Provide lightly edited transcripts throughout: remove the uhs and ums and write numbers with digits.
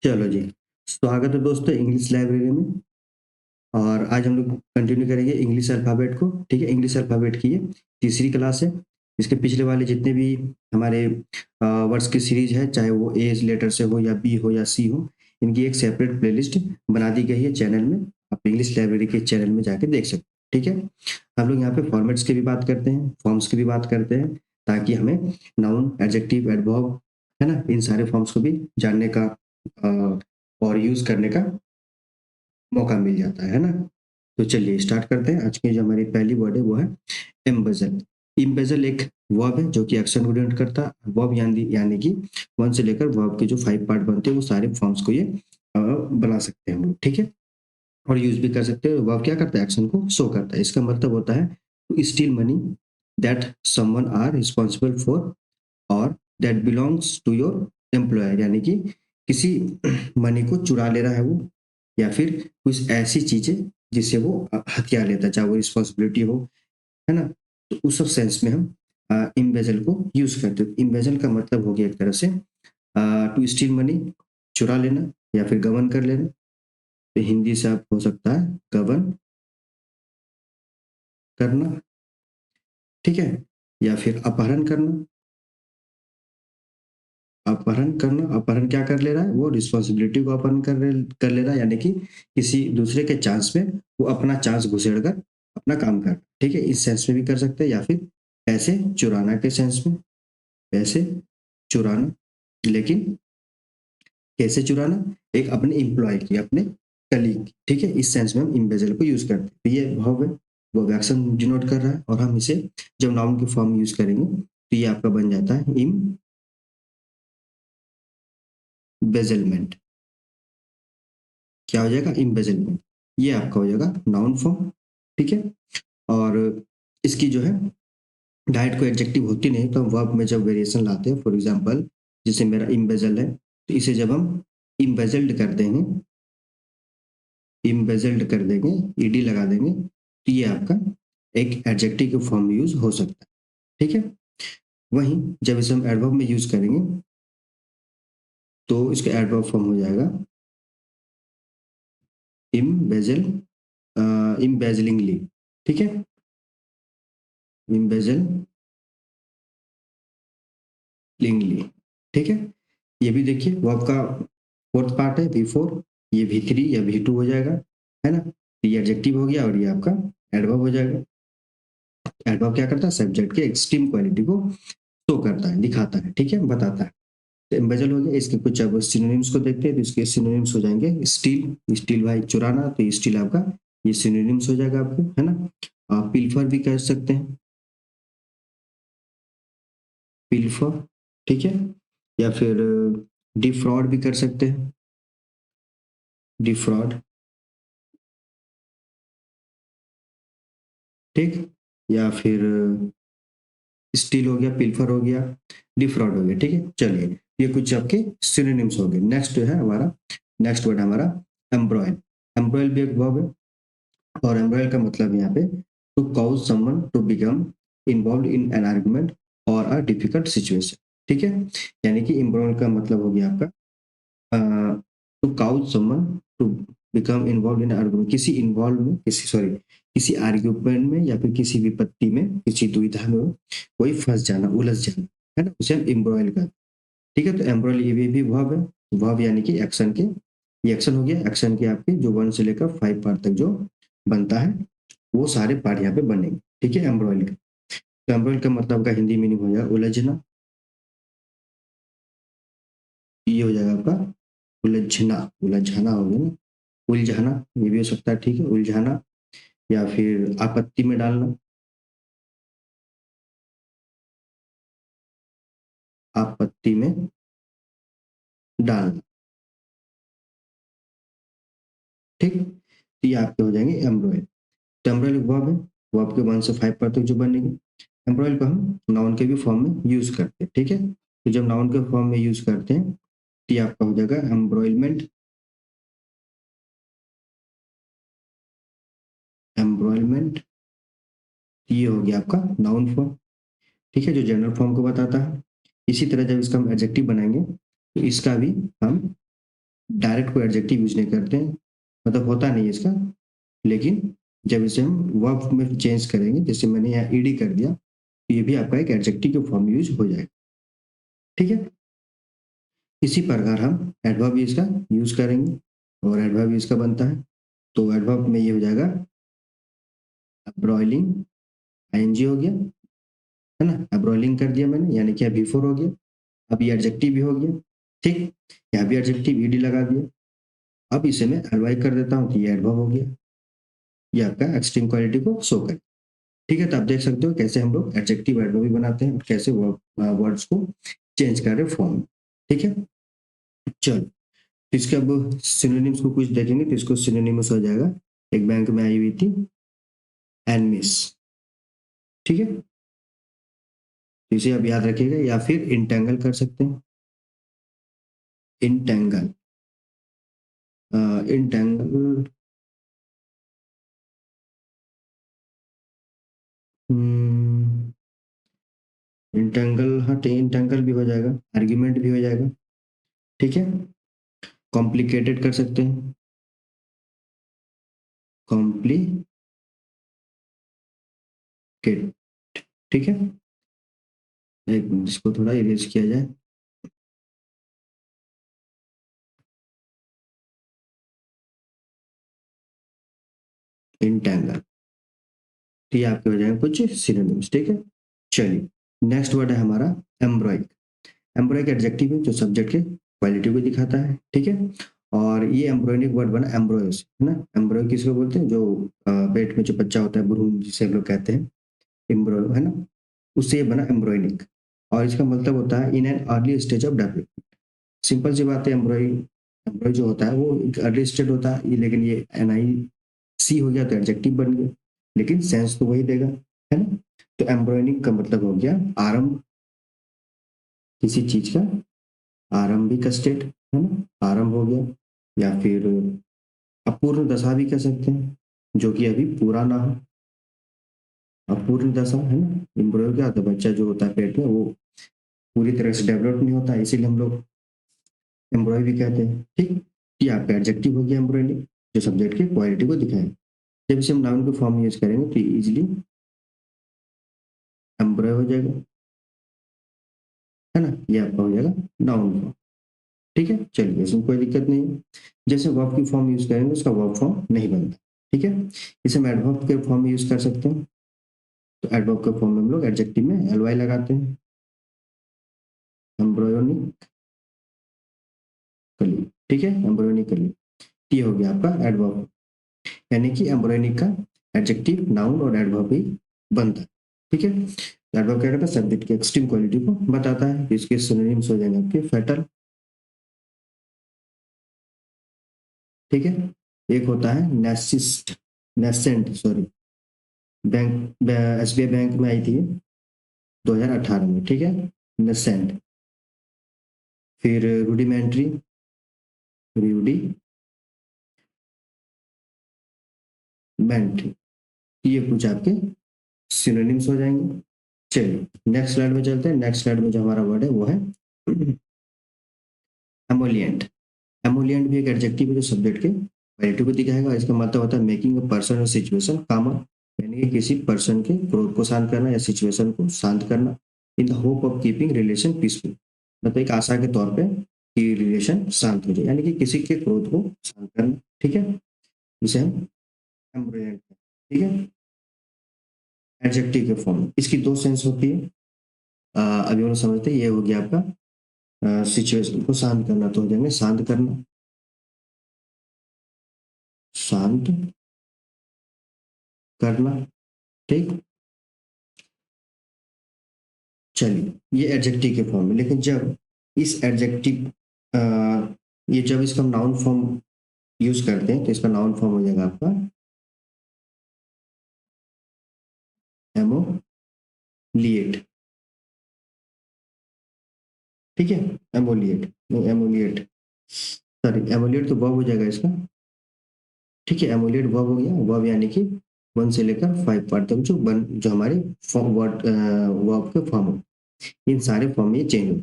चलो जी, स्वागत है दोस्तों इंग्लिश लाइब्रेरी में। और आज हम लोग कंटिन्यू करेंगे इंग्लिश अल्फ़ाबेट को। ठीक है, इंग्लिश अल्फ़ाबेट की ये तीसरी क्लास है। इसके पिछले वाले जितने भी हमारे वर्ड्स की सीरीज़ है, चाहे वो ए लेटर से हो या बी हो या सी हो, इनकी एक सेपरेट प्लेलिस्ट बना दी गई है चैनल में। आप इंग्लिश लाइब्रेरी के चैनल में जाके देख सकते हैं। ठीक है, हम लोग यहाँ पे फॉर्मेट्स की भी बात करते हैं, फॉर्म्स की भी बात करते हैं, ताकि हमें नाउन, एडजेक्टिव, एडवर्ब, है ना, इन सारे फॉर्म्स को भी जानने का और यूज़ करने का मौका मिल जाता है ना? तो चलिए स्टार्ट करते हैं। आज की जो हमारी पहली वर्ड है वो है एम्बेज़ल। एम्बेज़ल एक वर्ब है जो कि एक्शन को डिनोट करता है। वर्ब यानी कि 1 से लेकर वर्ब के जो 5 पार्ट बनते हैं वो सारे फॉर्म्स को ये बना सकते हैं हम लोग, ठीक है? और यूज़ भी कर सकते हैं। वर्ब क्या करता है? एक्शन को शो करता है। इसका मतलब होता है to steal money that someone are responsible for और that belongs to your employer, यानी कि किसी मनी को चुरा ले रहा है वो, या फिर कुछ ऐसी चीजें जिससे वो हथियार लेता है, चाहे वो रिस्पॉन्सिबिलिटी हो, है ना। तो उस सब सेंस में हम इम्बेजल को यूज करते हैं। इम्बेजल का मतलब हो गया एक तरह से टू स्टील मनी, चुरा लेना या फिर गबन कर लेना। तो हिंदी से आप हो सकता है गबन करना, ठीक है, या फिर अपहरण करना। अपहरण क्या कर ले रहा है? वो रिस्पॉन्सिबिलिटी को अपहरण कर ले रहा है, यानी कि किसी दूसरे के चांस में वो अपना चांस घुसेड़ कर अपना काम कर, ठीक है, इस सेंस में भी कर सकते हैं। या फिर पैसे चुराना के सेंस में, पैसे चुराना, लेकिन कैसे चुराना? एक अपने एम्प्लॉय की, अपने कलीग की, ठीक है, इस सेंस में हम इम्बेजल को यूज करते हैं। तो ये वर्ब है, वो एक्शन डिनोट कर रहा है, और हम इसे जब नाउन के फॉर्म में यूज करेंगे तो ये आपका बन जाता है इम्बेजलमेंट। क्या हो जाएगा? इम्बेजलमेंट। ये आपका हो जाएगा नाउन फॉर्म, ठीक है। और इसकी जो है डायरेक्ट कोई एडजेक्टिव होती नहीं, तो हम वर्ब में जब वेरिएशन लाते हैं, फॉर एग्जांपल जैसे मेरा इम्बेजल है, तो इसे जब हम इम्बेजल्ड कर देंगे, इम्बेजल्ड कर देंगे, ईडी लगा देंगे, तो ये आपका एक एडजेक्टिव के फॉर्म में यूज हो सकता है, ठीक है। वहीं जब इसे हम एडवर्ब में यूज करेंगे तो इसका एडवर्ब फॉर्म हो जाएगा इम्बेजल, इम्बेजलिंगली, ठीक है, इम्बेजलिंगली, ठीक है। ये भी देखिए वर्ब का फोर्थ पार्ट है V4, ये V3 या V2 हो जाएगा, है ना। तो ये एडजेक्टिव हो गया और ये आपका एडवर्ब हो जाएगा। एडवर्ब क्या करता है? सब्जेक्ट के एक्सट्रीम क्वालिटी को शो करता है, दिखाता है, ठीक है, बताता है। तो एम्बेजल हो गया। इसके कुछ अब सिनोनिम्स को देखते हैं, तो इसके सिनोनिम्स हो जाएंगे स्टील, स्टील भाई चुराना, तो स्टील आपका ये सिनोनिम्स हो जाएगा आपको, है ना। आप पिल्फर भी कह सकते हैं, पिल्फर, ठीक है, या फिर डिफ्रॉड भी कर सकते हैं, डिफ्रॉड, ठीक, या फिर स्टील हो गया, पिल्फर हो गया, डिफ्रॉड हो गया, ठीक है। चलिए, ये कुछ आपके सिनोनिम्स हो गए। नेक्स्ट जो है हमारा, नेक्स्ट वर्ड हमारा एम्ब्रॉयल। एम्ब्रॉयल भी एक वर्ब है, और एम्ब्रॉयल का मतलब यहाँ पे to cause someone to become involve in an argument और अ डिफिकल्ट सिचुएशन, ठीक है। यानी कि एम्ब्रॉयल का मतलब हो गया आपका to cause someone to become involve in argument, किसी इन्वॉल्व में, किसी आर्ग्यूमेंट में या फिर किसी विपत्ति में, किसी दुविधा में कोई फंस जाना, उलझ जाना, है ना, उसे हम एम्ब्रॉयल कहते हैं, ठीक है। तो एम्ब्रॉयल ये भी वर्ब है। वर्ब यानी कि एक्शन के, ये एक्शन हो गया। एक्शन के आपके जो 1 से लेकर 5 पार्ट तक जो बनता है वो सारे पार्ट यहाँ पे बनेंगे, ठीक है, एम्ब्रॉयल के। तो एम्ब्रॉयल का मतलब का हिंदी मीनिंग हो जाएगा उलझना, ये हो जाएगा आपका उलझना, उलझाना हो गया ना, उलझाना, ये भी हो सकता है, ठीक है, उलझाना, या फिर आपत्ति में डालना, आपत्ति में डालना, ठीक। तो ये आपके हो जाएंगे एम्ब्रॉयल। तो एम्ब्रॉयल वर्ब है, वर्ब के 1 से 5 पार्ट तक जो बनेंगे। एम्ब्रॉयल को हम नाउन के भी फॉर्म में यूज करते हैं, ठीक है। तो जब नाउन के फॉर्म में यूज करते हैं तो ये आपका हो जाएगा एम्ब्रॉयलमेंट, एम्ब्रॉयलमेंट, ये हो गया आपका नाउन फॉर्म, ठीक है, जो जनरल फॉर्म को बताता है। इसी तरह जब इसका हम एडजेक्टिव बनाएंगे तो इसका भी हम डायरेक्ट कोई एडजेक्टिव यूज नहीं करते हैं, मतलब होता नहीं है इसका, लेकिन जब इसे हम वर्ब में चेंज करेंगे, जैसे मैंने यहाँ ईडी कर दिया, तो ये भी आपका एक एडजेक्टिव के फॉर्म में यूज हो जाएगा। ठीक है, इसी प्रकार हम एडवर्ब इसका यूज करेंगे, और एडवर्ब इसका बनता है, तो एडवर्ब में ये हो जाएगा ब्रॉयलिंग, आईएनजी हो गया, है ना, ब्रॉयलिंग कर दिया मैंने, यानी कि बिफोर हो गया। अब ये एडजेक्टिव भी हो गया, ठीक, यहाँ भी एडजेक्टिव ईडी लगा दिया। अब इसे मैं एडवाइव कर देता हूँ, तो ये एडवर्ब हो गया, ये आपका एक्सट्रीम क्वालिटी को शो कर। ठीक है, तो आप देख सकते हो कैसे हम लोग एडजेक्टिव एडवर्ब भी बनाते हैं, और कैसे वर्ड्स को चेंज कर रहे फॉर्म। ठीक है, चलो इसके अब सिनोनिम्स को कुछ देखेंगे, तो इसको सिनोनिम्स हो जाएगा, एक बैंक में आई हुई थी एनमिस। ठीक है, तो इसे आप याद रखिएगा, या फिर इंटेंगल कर सकते हैं, इंटेंगल, इंटेंगल, इंटेंगल, हाँ इंटेंगल भी हो जाएगा, आर्ग्यूमेंट भी हो जाएगा। ठीक है, कॉम्प्लिकेटेड कर सकते हैं, कॉम्प्लिकेट। ठीक है, एक मिनट इसको थोड़ा इरेज किया जाए, इंटेंगल, तो ये आपके हो जाएंगे कुछ सिनोनिम्स। ठीक है, चलिए नेक्स्ट वर्ड है हमारा एम्ब्रॉइक। एम्ब्रॉइक एडजेक्टिव है जो सब्जेक्ट के क्वालिटी को दिखाता है। ठीक है, और ये एम्ब्रॉयनिक वर्ड बना एम्ब्रॉयस, है ना, एम्ब्रॉय किसको बोलते हैं, जो पेट में जो बच्चा होता है, भ्रूण जिसे हम लोग कहते हैं, एम्ब्रॉय, है ना, उससे ये बना एम्ब्रॉयनिक, और इसका मतलब होता है in an early stage of development. Simple सी बात है, एम्ब्रॉय, एम्ब्रॉय जो होता है वो एक अर्ली स्टेज होता है, लेकिन ये एन आई सी हो गया तो एडजेक्टिव बन गया, लेकिन सेंस तो वही देगा, है ना। तो एम्ब्रॉयनिक का मतलब हो गया आरंभ, किसी चीज का आरंभिक स्टेट, है ना, आरंभ हो गया, या फिर अपूर्ण दशा भी कह सकते हैं, जो कि अभी पूरा ना हो, अपूर्ण दशा, है ना। एम्ब्रॉय क्या होता है, बच्चा जो होता है पेट में, वो पूरी तरह से डेवलप नहीं होता, इसीलिए हम लोग एम्ब्रॉय भी कहते हैं। ठीक, ये आपका एडजेक्टिव हो गया एम्ब्रॉयनिक, जो सब्जेक्ट की क्वालिटी को दिखाए। जब इसे हम नाउन के फॉर्म में यूज करेंगे तो इजिली एम्ब्रॉय हो जाएगा, है ना, ये आपका हो जाएगा नाउन फॉर्म। ठीक है, चलिए इसमें कोई दिक्कत नहीं है। जैसे वर्ब की फॉर्म यूज करेंगे उसका वर्ब फॉर्म नहीं बनता। ठीक है, इसे हम एडवर्ब के फॉर्म में यूज कर सकते हैं, तो एडवर्ब के फॉर्म में हम लोग एडजेक्टिव में एल वाई लगाते हैं, एम्ब्रॉयनिक कली। ठीक है, एम्ब्रॉयनिक कली, ये हो गया आपका एडवर्ब, यानी कि एम्ब्रॉयनिक का एडजेक्टिव, नाउन और एडवर्ब भी बनता है। ठीक है, एडवर्ब क्या करता है, सब्जेक्ट की एक्सट्रीम क्वालिटी को बताता है। इसके सिनोनिम्स हो जाएंगे आपके फेटल। ठीक है, एक होता है नेसिस्ट, nascent, sorry, bank, SBI bank में आई थी 2018 में। ठीक है, नेसेंट, फिर रूडिमेंट्री, रूडिमेंट्री, ये कुछ आपके सिनोनिम्स हो जाएंगे। चलिए नेक्स्ट स्लाइड में चलते हैं। नेक्स्ट स्लाइड में जो हमारा वर्ड है वो है एमोलिएंट। एमोलिएंट भी एक एडजेक्टिव है जो सब्जेक्ट के क्वालिटी को दिखाएगा। इसका मतलब होता है मेकिंग अ पर्सन और सिचुएशन कामर, यानी कि किसी पर्सन के क्रोध को शांत करना या सिचुएशन को शांत करना, in the hope of keeping relation peaceful, मतलब एक आशा के तौर पे कि रिलेशन शांत हो जाए, यानी कि किसी के क्रोध को शांत करना। ठीक है, इसे हम एमोलिएंट, ठीक है, एडजेक्टिव के फॉर्म। इसकी दो सेंस होती है, अभी हम लोग समझते हैं। ये हो गया आपका सिचुएशन को शांत करना, तो हो जाएंगे शांत करना, शांत करना। ठीक, चलिए ये एडजेक्टिव के फॉर्म में, लेकिन जब इस एडजेक्टिव, ये जब इसका नाउन फॉर्म यूज करते हैं तो इसका नाउन फॉर्म हो जाएगा आपका एमोलिएट। ठीक है, एमोलिएट, एमोलिएट, सॉरी, एमोलिएट तो वर्ब हो जाएगा इसका। ठीक है, एमोलिएट वर्ब हो गया, वर्ब यानी कि 1 से लेकर 5 पार्ट तक जो जो हमारे वर्ड वर्ब के फॉर्म हो, इन सारे फॉर्म में ये चेंज हो।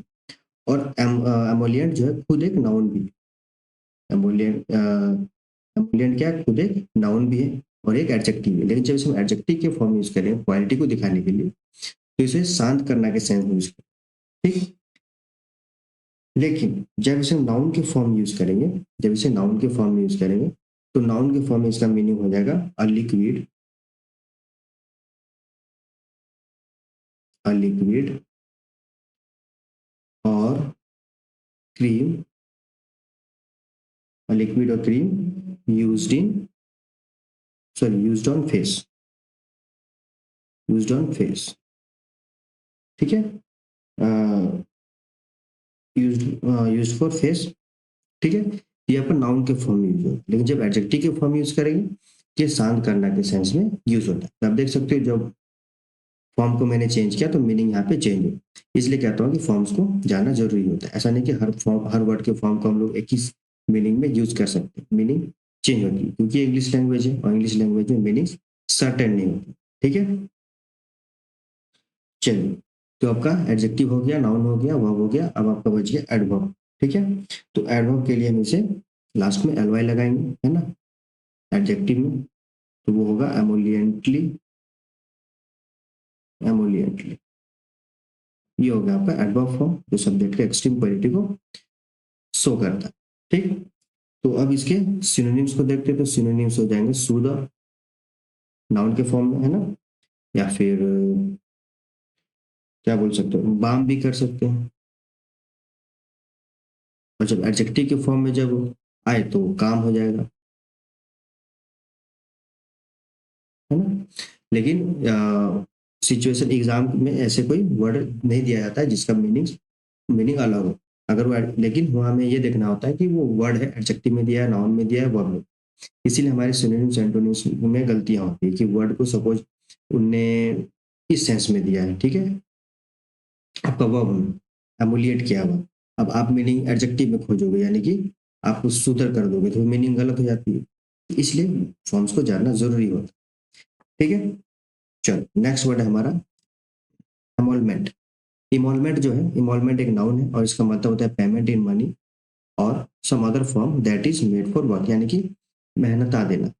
और एमोलिएंट जो है खुद एक नाउन भी, एमोलिएंट एमोलिएंट क्या है, खुद एक नाउन भी है और एक एडजेक्टिव है, लेकिन जब इसे हम एडजेक्टिव के फॉर्म में यूज करें क्वालिटी को दिखाने के लिए तो इसे शांत करना के सेंस में यूज करें, ठीक। लेकिन जब इसे नाउन के फॉर्म में यूज करेंगे, जब इसे नाउन के फॉर्म में यूज करेंगे तो नाउन के फॉर्म में इसका मीनिंग हो जाएगा अ लिक्विड, अ लिक्विड और क्रीम, अ लिक्विड और cream used in sorry used on face, used on face, ठीक है, यूज्ड फॉर फेस, ठीक है। ये अपन नाउन के फॉर्म में यूज होता है, लेकिन जब एडजेक्टिव के फॉर्म में यूज करेंगे ये शांत करना के सेंस में यूज होता है। तो आप देख सकते हो जब फॉर्म को मैंने चेंज किया तो मीनिंग यहाँ पे चेंज हो, इसलिए कहता हूँ कि फॉर्म्स को जानना जरूरी होता है। ऐसा नहीं कि हर फॉर्म, हर वर्ड के फॉर्म को हम लोग एक ही मीनिंग में यूज कर सकते हैं, मीनिंग चेंज होती है क्योंकि इंग्लिश लैंग्वेज है और इंग्लिश लैंग्वेज में मीनिंग सर्टेन नहीं होती, ठीक है। चलिए, तो आपका एडजेक्टिव हो गया, नाउन हो गया, वर्ब हो गया, अब आपका बच गया एडवर्ब, ठीक है। तो एडवर्ब के लिए हम इसे लास्ट में एलवाई लगाएंगे, है ना, एडजेक्टिव में, तो वो होगा एमोलिएंटली, एमोलिएंटली, ये हो गया आपका एडवर्ब फॉर्म जो सब्जेक्ट के एक्सट्रीम क्वालिटी को शो करता है, ठीक। तो अब इसके सिनोनिम्स को देखते हैं, तो सिनोनिम्स हो जाएंगे सूदर, नाउन के फॉर्म में, है ना, या फिर क्या बोल सकते हो, बाम भी कर सकते हैं, और जब एडजेक्टिव के फॉर्म में जब आए तो काम हो जाएगा, है ना। लेकिन सिचुएशन एग्जाम में ऐसे कोई वर्ड नहीं दिया जाता है जिसका मीनिंग मीनिंग अलग हो, अगर वो लेकिन वहाँ हमें ये देखना होता है कि वो वर्ड है एडजेक्टिव में दिया है, नाउन में दिया है, वर्ब में, इसीलिए हमारे सिनोनिम्स एंटोनिम्स में गलतियां होती है कि वर्ड को सपोज उनने इस सेंस में दिया है, ठीक है, आपका वर्ब एमुलिएट किया हुआ, अब आप मीनिंग एडजेक्टिव में खोजोगे यानी कि आप कुछ सुधर कर दोगे तो मीनिंग गलत हो जाती है, इसलिए फॉर्म्स को जानना जरूरी होता है, ठीक है। चलो नेक्स्ट वर्ड है हमारा एमोलमेंट। इमोलमेंट जो है, इमोलमेंट एक नाउन है और इसका मतलब होता है पेमेंट इन मनी और some other form that is made for work, यानी कि मेहनता देना,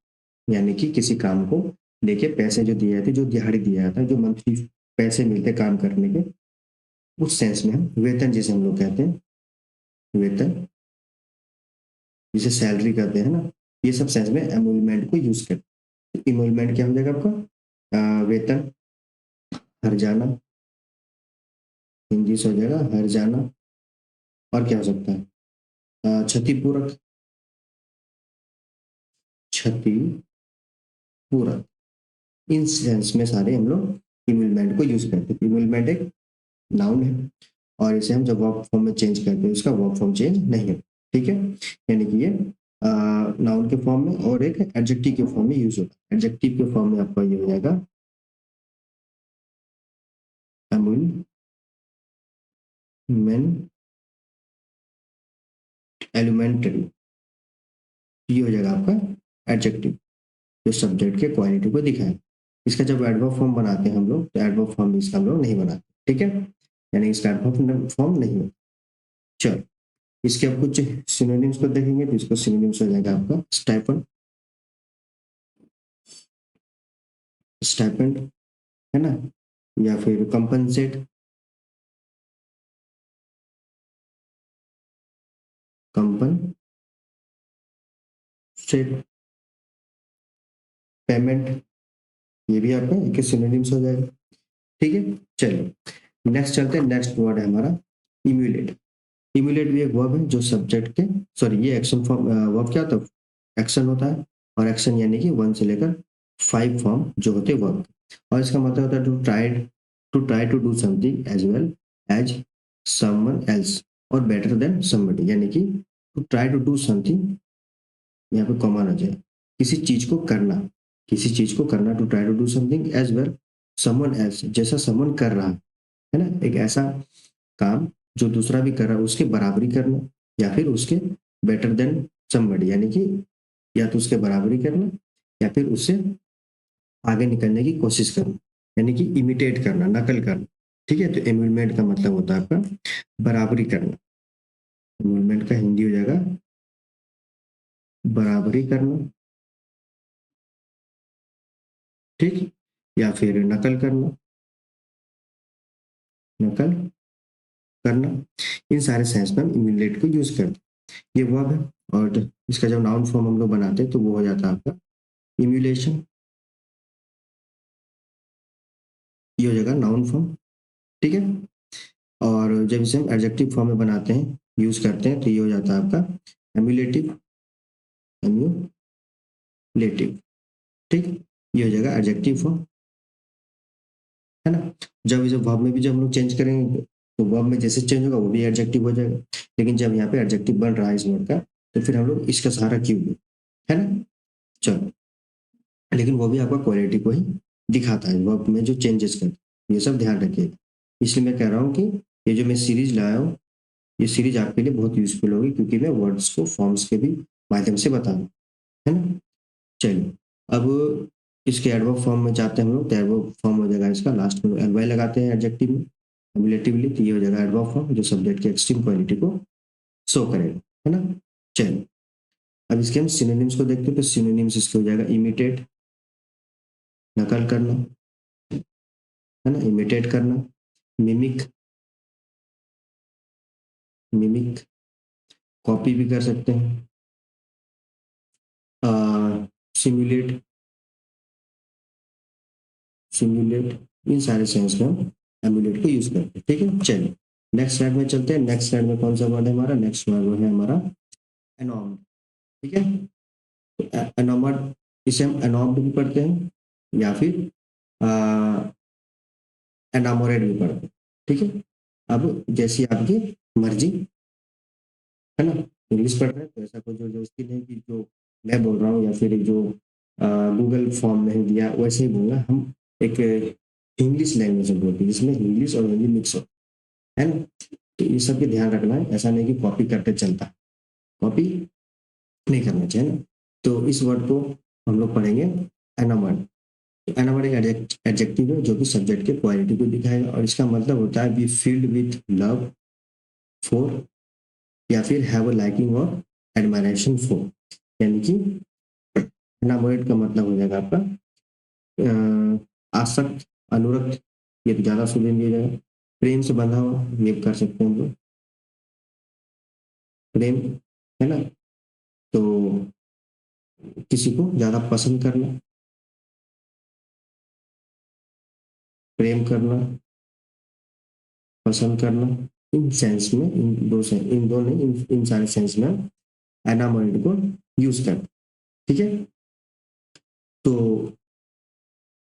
यानी कि किसी काम को लेके पैसे जो दिए जाते हैं, जो दिहाड़ी दिया जाता है, जो मंथली पैसे मिलते हैं काम करने के, उस सेंस में हम वेतन जिसे हम लोग कहते हैं, वेतन जिसे सैलरी कहते हैं ना, ये सब सेंस में एमोलमेंट को यूज करते हैं। इमोलमेंट क्या हो जाएगा आपका, वेतन, हर्जाना, हिंदी से हो जाएगा हर्जाना, और क्या हो सकता है, क्षतिपूरक, क्षतिपूरक, इन सेंस में सारे हम लोग इमोलमेंट को यूज करते हैं। इमोलमेंट एक नाउन है और इसे हम जब वर्ब फॉर्म में चेंज करते हैं उसका वर्ब फॉर्म चेंज नहीं है, ठीक है, यानी कि ये नाउन के फॉर्म में और एक एडजेक्टिव के फॉर्म में यूज होता है। एडजेक्टिव के फॉर्म में आपका ये हो जाएगा एलिमेंटरी, ये हो जाएगा आपका एडजेक्टिव जो सब्जेक्ट के क्वालिटी को दिखाए। इसका जब एडवर्ब फॉर्म बनाते हैं हम लोग तो एडवर्ब फॉर्म इसका हम लोग नहीं बनाते, ठीक है, यानी इसका एडवर्ब फॉर्म नहीं होता। चलो इसके अब कुछ सिनोनिम्स को देखेंगे, तो इसको सिनोनिम्स हो जाएगा आपका स्टाइपेंड, स्टाइपेंड, है ना, या फिर कंपनसेट, कंपनसेट, पेमेंट, ये भी आपका एक सिनोनिम्स हो जाएगा, ठीक है। चलिए नेक्स्ट चलते हैं, नेक्स्ट वर्ड है हमारा इम्यूलेट। इम्यूलेट भी एक वर्ब है जो सब्जेक्ट के सॉरी ये एक्शन फॉर्म, वर्ब क्या होता है, एक्शन होता है, और एक्शन यानी कि 1 से लेकर 5 फॉर्म जो होते हैं वर्ब, और इसका मतलब होता है to try to do something as well as someone else और बेटर देन समबडी, यानी कि to try to do something, यहाँ पे कॉमन हो जाए, किसी चीज को करना, किसी चीज को करना, to try to do something as well someone else, जैसा समवन कर रहा है ना, एक ऐसा काम जो दूसरा भी कर रहा है उसके बराबरी करना, या फिर उसके बेटर देन समबडी, यानी कि या तो उसके बराबरी करना या फिर उससे आगे निकलने की कोशिश करना, यानी कि इमिटेट करना, नकल करना, ठीक है। तो एम्यूलमेंट का मतलब होता है आपका बराबरी करना, एम्यूलमेंट का हिंदी हो जाएगा बराबरी करना, ठीक, या फिर नकल करना, नकल करना, इन सारे सेंस में हम इम्यूलेट को यूज करते हैं। ये वर्ब है, और इसका जब नाउन फॉर्म हम लोग बनाते हैं तो वो हो जाता है आपका इम्यूलेशन, ये हो जाएगा नाउन फॉर्म, ठीक है। और जब इसे हम एडजेक्टिव फॉर्म में बनाते हैं, यूज करते हैं, तो ये हो जाता है आपका एम्यूलेटिव, एम्यूलेटिव, ठीक, ये हो जाएगा एडजेक्टिव फॉर्म, है ना। जब इसे वर्ब में भी जब हम लोग चेंज करेंगे तो वर्ब में जैसे चेंज होगा वो भी एडजेक्टिव हो जाएगा, लेकिन जब यहाँ पे एडजेक्टिव बन रहा है इस वर्ड का, तो फिर हम लोग इसका सहारा क्यों लें, है ना। चलो, लेकिन वो भी आपका क्वालिटी को ही दिखाता है वर्ब में जो चेंजेस करते हैं, ये सब ध्यान रखिएगा। इसलिए मैं कह रहा हूँ कि ये जो मैं सीरीज लाया हूँ, ये सीरीज आपके लिए बहुत यूजफुल होगी, क्योंकि मैं वर्ड्स को फॉर्म्स के भी माध्यम से बता रहा हूँ, है ना। चलिए, अब इसके एडवर्ब फॉर्म में जाते हैं हम लोग, तो एडवर्ब फॉर्म हो जाएगा इसका, लास्ट में एल वाई लगाते हैं एडजेक्टिव में रिलेटिवली, तो ये हो जाएगा एडवर्ब फॉर्म जो सब्जेक्ट की एक्सट्रीम क्वालिटी को शो करेगा, है ना। चलिए, अब इसके हम सिनोनिम्स को देखते हैं, तो सिनोनिम्स इसके हो जाएगा इमिटेट, नकल करना, है ना, इमिटेट करना, मिमिक, मिमिक, कॉपी भी कर सकते हैं, सिमुलेट, सिमुलेट, इन सारे सेंस में हम एमुलेट को यूज करते हैं, ठीक है। चलिए, नेक्स्ट स्लाइड में चलते हैं। नेक्स्ट स्लाइड में कौन सा वर्ड है हमारा, नेक्स्ट वर्ड है हमारा एनॉर्म्ड, ठीक है। तो एनॉर्म्ड, इसे हम एनॉर्म्ड भी पढ़ते हैं, या फिर एनामोरेट भी पढ़ते हैं, ठीक है। अब जैसी आपकी मर्जी, है ना। इंग्लिश पढ़ रहे हैं तो ऐसा कोई जोर जबरदस्ती नहीं कि जो मैं बोल रहा हूँ या फिर जो गूगल फॉर्म में दिया वैसे ही बोलना, हम एक इंग्लिश लैंग्वेज में बोलते हैं जिसमें इंग्लिश और हिंदी मिक्स हो, है ना। तो ये सब भी ध्यान रखना है, ऐसा नहीं कि कॉपी करते चलता, कॉपी नहीं करना चाहिए ना। तो इस वर्ड को हम लोग पढ़ेंगे एनामर्ड। तो एनामर्ड एक एडजेक्टिव है जो कि सब्जेक्ट के क्वालिटी को दिखाएगा, और इसका मतलब होता है be filled with love for, या फिर हैव अ लाइकिंग और एडमायरेशन फॉर, यानी कि एनामोरेट का मतलब हो जाएगा आपका आसक्त, अनुरक्त, ये तो ज्यादा सुन दिया जाएगा, प्रेम से बंधा हुआ, ये भी कर सकते हैं हम लोग, प्रेम, है ना। तो किसी को ज्यादा पसंद करना, प्रेम करना, पसंद करना, इन सेंस में, इन दो नहीं, इन सारे सेंस में एनामोरेट को यूज करते, ठीक है। तो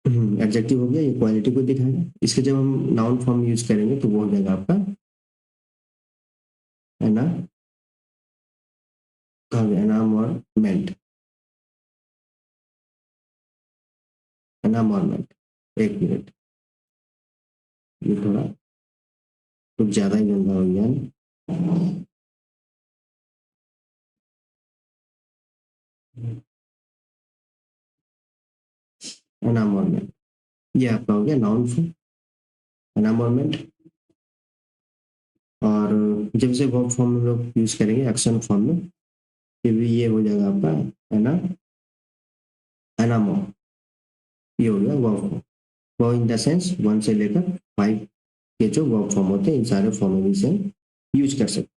एडजेक्टिव हो गया, ये क्वालिटी को दिखाएगा। इसके जब हम नाउन फॉर्म यूज करेंगे तो वो हो जाएगा आपका एना, एनामोरमेंट, एनामोरमेंट, एक मिनट, ये थोड़ा कुछ ज्यादा ही गंदा हो गया है। एनामोरमेंट, ये आपका हो गया नाउन फॉर्म, एनामोरमेंट। और जब से वर्ब फॉर्म में लोग यूज करेंगे एक्शन फॉर्म में, फिर भी ये हो जाएगा आपका एना, एनामोर, ये हो गया verb form. Verb in the sense 1 से लेकर 5 के जो वर्ब फॉर्म होते हैं, इन सारे फॉर्म में भी इसे यूज कर सकते हैं,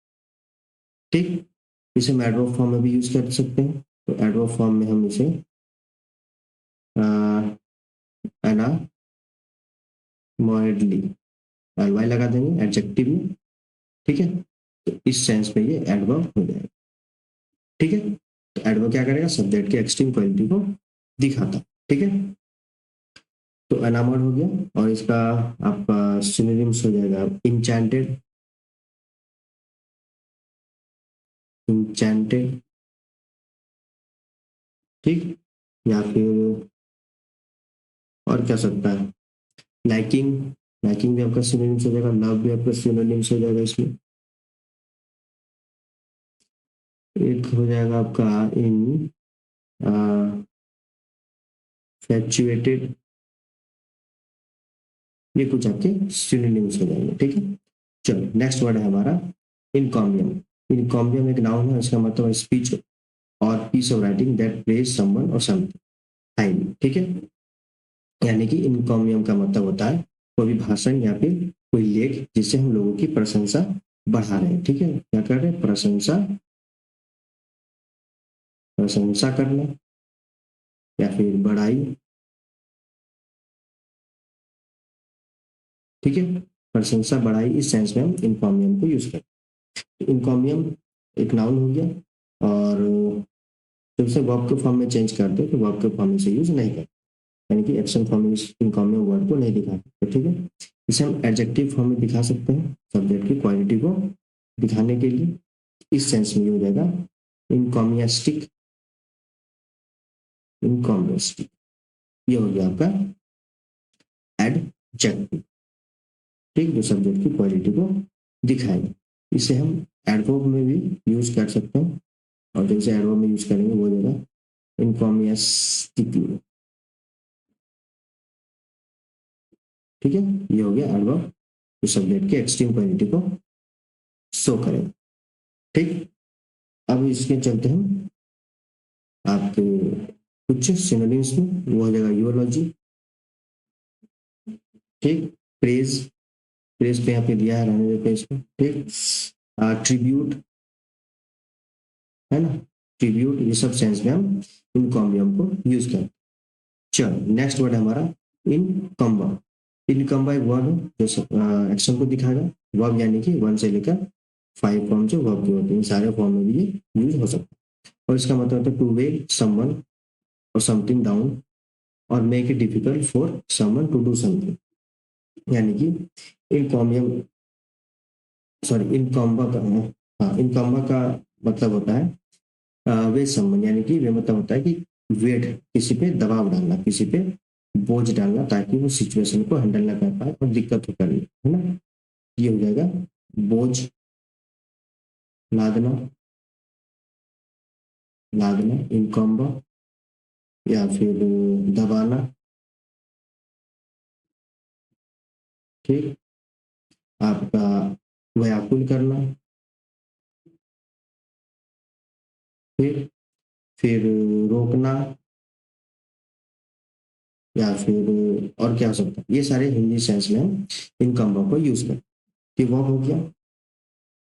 ठीक। इसे हम एडवर्ब फॉर्म में भी यूज कर सकते हैं, तो एडवर्ब फॉर्म में हम इसे एना मॉडली, एल वाई लगा देंगे एडजेक्टिव में, ठीक है। तो इस सेंस में ये एडवर्ब हो जाएगा, ठीक है। तो एडवर्ब क्या करेगा, सब्जेक्ट की एक्सट्रीम क्वालिटी को दिखाता, ठीक है। तो एनामर्ड हो गया, और इसका आपका सिनोनिम्स हो जाएगा इंचेंटेड, इंचेंटेड, ठीक, या फिर और क्या सकता है, लाइकिंग, लाइकिंग भी आपका सिनोनिम्स हो जाएगा, लव भी आपका सिनोनिम्स हो जाएगा इसमें। एक हो जाएगा आपका इन फैक्चुएटेड, ये कुछ आपके सिनोनिम्स हो जाएंगे, ठीक है। चलो, नेक्स्ट वर्ड है हमारा इनकॉम्बियम। इनकॉम्बियम एक नाउन है, इसका मतलब है स्पीच और piece of writing that praise someone और समथिंग हाईली, ठीक है। यानी कि इनकॉमियम का मतलब होता है कोई भी भाषण या फिर कोई लेख जिससे हम लोगों की प्रशंसा बढ़ा रहे हैं, ठीक है। क्या कर रहे हैं? प्रशंसा, प्रशंसा करना या फिर बड़ाई, ठीक है। प्रशंसा बड़ाई, इस सेंस में हम इनकॉमियम को यूज करते हैं। इनकॉमियम एक नाउन हो गया, और जब उसे वर्ब के फॉर्म में चेंज करते हैं तो वर्ब के फॉर्म में से यूज नहीं करते, यानी कि एक्शन फॉर्म में इनकॉमियम वर्ड को नहीं दिखा सकते, ठीक है। इसे हम एडजेक्टिव फॉर्म में दिखा सकते हैं, सब्जेक्ट की क्वालिटी को दिखाने के लिए। इस सेंस में ये हो जाएगा इनकॉमियास्टिक, इनकॉमियास्टिक, ये हो गया आपका एडजेक्टिव, ठीक, जो सब्जेक्ट की क्वालिटी को दिखाएगा। इसे हम एडवर्ब में भी यूज कर सकते हैं, और जब इसे एडवर्ब में यूज करेंगे वो हो जाएगा इनकॉमियास्टिक, ठीक है। ये हो गया एडवर्ब जो सब्जेक्ट की एक्सट्रीम क्वालिटी को शो करेगा, ठीक। अब इसके चलते हम आपके कुछ सिनोनिम्स में, वो हो जाएगा यूरोलॉजी, ठीक। प्रेज, प्रेज पे यहाँ पे दिया है, रहने देते हैं इसको, ठीक। ट्रिब्यूट, है ना, ट्रिब्यूट, ये सब सेंस में हम इनकॉम्बियम को यूज करते हैं। चलो नेक्स्ट वर्ड है हमारा इनकम्बा। इनकम्बा एक वर्ड है जो एक्शन को दिखाएगा। वर्ब यानी कि 1 से लेकर 5 फॉर्म जो वर्ब के होते हैं, सारे फॉर्म में भी ये यूज हो सकता है। और इसका मतलब होता है टू वे समवन और समथिंग डाउन और make it difficult for someone to do something, यानी कि इनकॉम्बियम, सॉरी इनकॉम्बा का, हाँ इनकॉम्बा का मतलब होता है वे संबंध, यानी कि वे मतलब होता है कि वेट, किसी पे दबाव डालना, किसी पे बोझ डालना, ताकि वो सिचुएशन को हैंडल ना कर पाए और दिक्कत हो कर, है ना। ये हो जाएगा बोझ लादना, लादना इनकॉम्बा, या फिर दबाना, ठीक। आपका व्याकुल करना, ठीक। फिर रोकना, या फिर और क्या हो सकता है, ये सारे हिंदी सेंस में हम इनकम्बा को यूज करते हैं। ये वर्ब हो गया,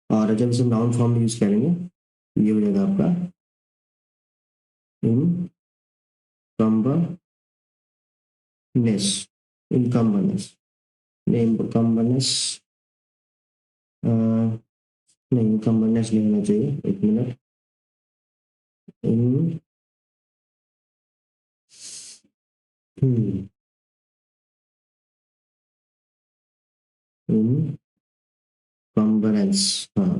और जब इसे नाउन फॉर्म में यूज करेंगे ये हो जाएगा आपका इनकम्बनेस, इनकम्बनेस, इनकम्बनेस, नहीं इनकम्बनेस नहीं होना चाहिए, एक मिनट, इन इनकम्बरेंस, हाँ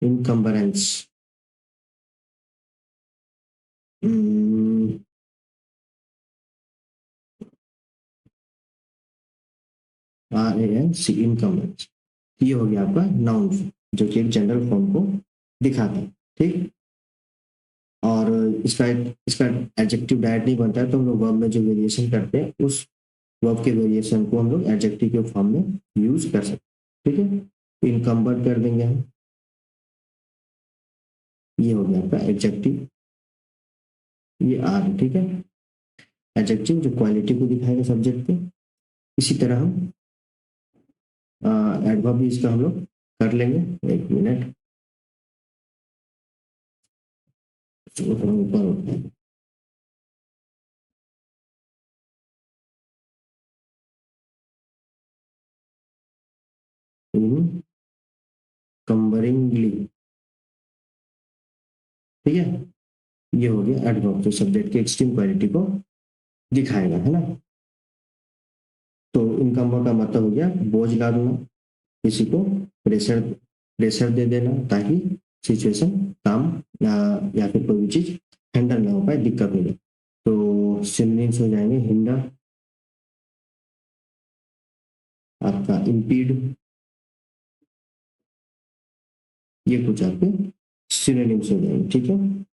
इनकम्बरेंस, RANC, इनकम्बरेंस। ये हो गया आपका नाउन फॉर्म, जो कि एक जनरल फॉर्म को दिखाता है, ठीक। और इसका इसका एडजेक्टिव डायरेक्ट नहीं बनता है, तो हम लोग वर्ब में जो वेरिएशन करते हैं उस वर्ब के वेरिएशन को हम लोग एडजेक्टिव के फॉर्म में यूज कर सकते हैं, ठीक है। इनकम्बर्ट कर देंगे हम, ये हो गया आपका एडजेक्टिव, ये आर, ठीक है। एडजेक्टिव जो क्वालिटी को दिखाएगा सब्जेक्ट पे। इसी तरह हम एडवर्ब भी इसका हम लोग कर लेंगे, एक मिनट, ऊपर उठते हैं। कंबरिंगली, ठीक है। ये हो गया एडवर्ब जो सब्जेक्ट की एक्सट्रीम क्वालिटी को दिखाएगा, है ना। तो इनकम का मतलब हो गया बोझ लादना, किसी को प्रेशर, प्रेशर दे देना, ताकि सिचुएशन काम या फिर कोई भी चीज हैंडल ना हो पाए, दिक्कत हो जाए। तो सिनोनिम्स हो जाएंगे हिंडर, आपका इम्पीड, ये कुछ आपके सिनोनिम्स हो जाएंगे, ठीक है।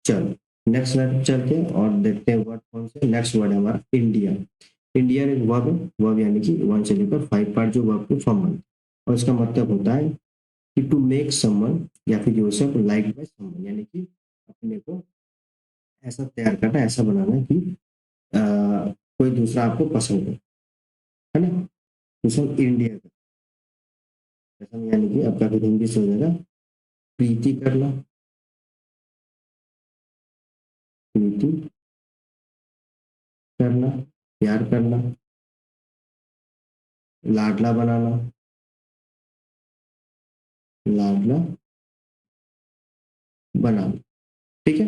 चलो नेक्स्ट वर्ड चलते हैं और देखते हैं वर्ड कौन से। नेक्स्ट वर्ड है हमारा इंडिया। इंडिया एक वर्ब है, वर्ब यानी कि 1 से लेकर 5 पार्ट जो वर्ब के फॉर्म बनते हैं, और इसका मतलब होता है कि टू मेक समवन या फिर योरसेल्फ लाइक बाय समवन, यानी कि अपने को ऐसा तैयार करना, ऐसा बनाना कि कोई दूसरा आपको पसंद है ना। दूसरा इंडिया का ऐसा, यानी कि आपका फिर हिंदी से हो जाएगा प्रीति करना, प्रीति करना, प्यार करना, लाडला बनाना, लाडला बनाना। ठीक है,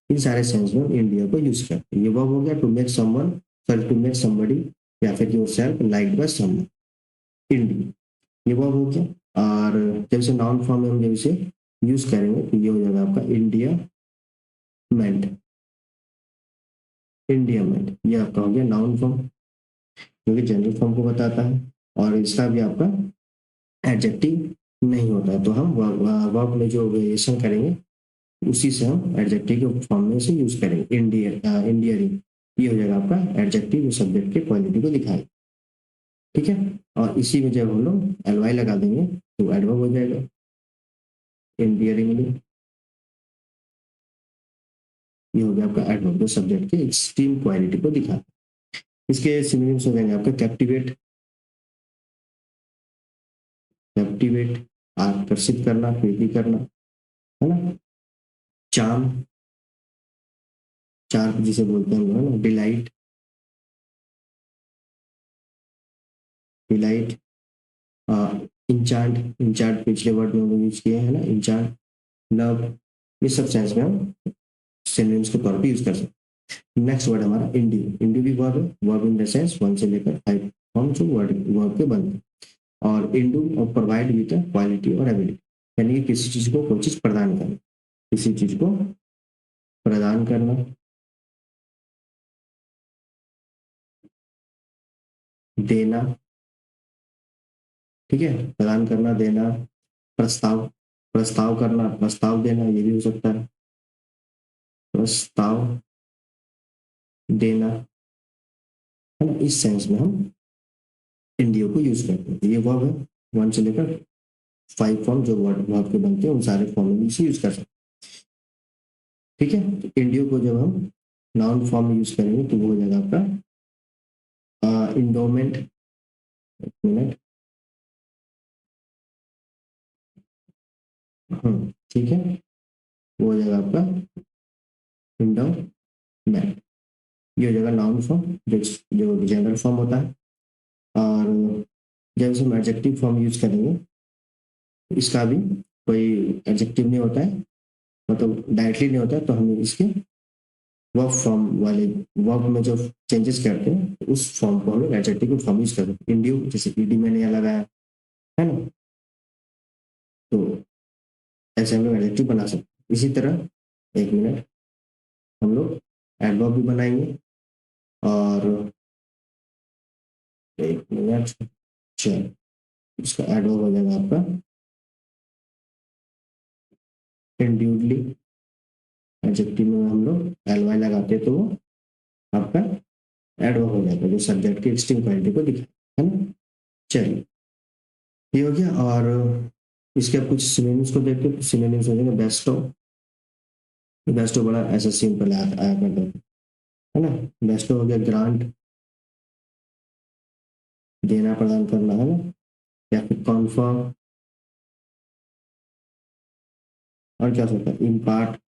इन सारे सेंस में हम इंडिया को यूज करते हैं। ये वर्ब हो गया to make someone, sorry to make somebody या फिर yourself liked by someone, India, ये वर्ब हो गया। और जब से नाउन फॉर्म में हम जब इसे यूज करेंगे तो ये हो जाएगा आपका इंडिया मेंट, इंडिया मेंट, ये आपका हो गया नाउन फॉर्म जो कि जनरल फॉर्म को बताता है, और इसका भी आपका एडजेक्टिव नहीं होता है, तो हम वर्ब में जो वेरिएशन करेंगे उसी से हम एडजेक्टिव के फॉर्म में से यूज करेंगे। इंडियरिंग, ये हो जाएगा आपका एडजेक्टिव जो सब्जेक्ट के क्वालिटी को दिखाए। ठीक है, और इसी में जब हम लोग एलवाई लगा देंगे तो एडवर्ब हो जाएगा इंडियरिंगली, ये हो गया आपका एडवर्ब जो सब्जेक्ट के एक्सट्रीम क्वालिटी को दिखाता है। इसके सिनोनिम्स हो जाएंगे आपका कैप्टिवेट, कैप्टिवेट आकर्षित करना, प्रीति करना, है ना। चार्म, चार्म जिसे बोलते हैं हम लोग, है ना। डिलाइट, डिलाइट, इंचांट, इंचांट पिछले वर्ड में हम लोग यूज किए हैं ना, इंचांट, लव, ये सब सेंस में हम सिनोनिम्स के तौर पे यूज कर सकते हैं। नेक्स्ट वर्ड हमारा इंडियो, इंडियो भी वर्ब है, वर्ब इन द सेंस 1 से लेकर 5 फॉर्म जो वर्ब के बनते हैं। और इंडू और प्रोवाइड विद क्वालिटी और एबिलिटी, यानी कि किसी चीज को कोई चीज प्रदान करना, किसी चीज को प्रदान करना, देना, ठीक है, प्रदान करना, देना, प्रस्ताव, प्रस्ताव करना, प्रस्ताव देना, ये भी हो सकता है, प्रस्ताव देना, है ना। इस सेंस में हम इंडियो को यूज करते हैं। ये वर्ब है 1 से लेकर 5 फॉर्म जो वर्ब के बनते हैं उन सारे फॉर्म में इसे यूज कर सकते हैं। ठीक है, तो इंडियो को जब हम नाउन फॉर्म में यूज करेंगे तो वो हो जाएगा आपका इंडोमेंट, मिनट, ठीक है, वो हो जाएगा आपका इंडोमेंट, ये हो जाएगा नाउन फॉर्म जो जनरल फॉर्म होता है। और जब इसे हम एडजेक्टिव फॉर्म यूज करेंगे, इसका भी कोई एडजेक्टिव नहीं होता है, मतलब डायरेक्टली नहीं होता है, तो हम इसके वर्ब फॉर्म वाले वर्ब में जो चेंजेस करते हैं उस फॉर्म को हम लोग एडजेक्टिव फॉर्म यूज करते हैं। इंड्यू जैसे ईडी मैंने यहाँ लगाया, है ना, तो ऐसे हम लोग एडजेक्टिव बना सकते हैं। इसी तरह एक मिनट, हम लोग एडवर्ब भी बनाएंगे, और एक मिनट, चल, इसका एडवर्ब हो जाएगा आपका इंड्यूडली, एडजेक्टिव में हम लोग एलवाई लगाते हैं तो वो आपका एडवर्ब हो जाता है जो सब्जेक्ट की एक्सट्रीम क्वालिटी को दिखाए, है ना। चलिए, ये हो गया। और इसके अब कुछ सिनोनिम्स को देखते हैं, तो सिनोनिम्स हो जाएंगे बेस्टो, बेस्टो बड़ा ऐसा सिंपल आया करता है ना। बेस्टो हो गया ग्रांट, देना प्रदान करना, है ना, या फिर कॉन्फर्म, और क्या होता है इम्पार्ट,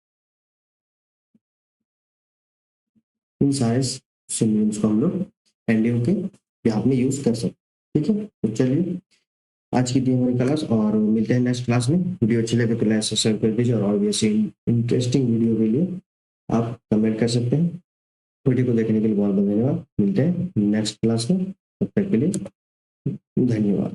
इन सारे सिनोनिम्स को हम लोग एंडियो के बिहाफ में यूज कर सकते हैं। ठीक है, तो चलिए आज की थी हमारी क्लास, और मिलते हैं नेक्स्ट क्लास में। वीडियो अच्छी लगे तो लाइक सब्सक्राइब कर दीजिए, और भी ऐसी इंटरेस्टिंग वीडियो के लिए आप कमेंट कर सकते हैं। वीडियो को देखने के लिए बहुत बहुत धन्यवाद। मिलते हैं नेक्स्ट क्लास में, तब तक के लिए धन्यवाद।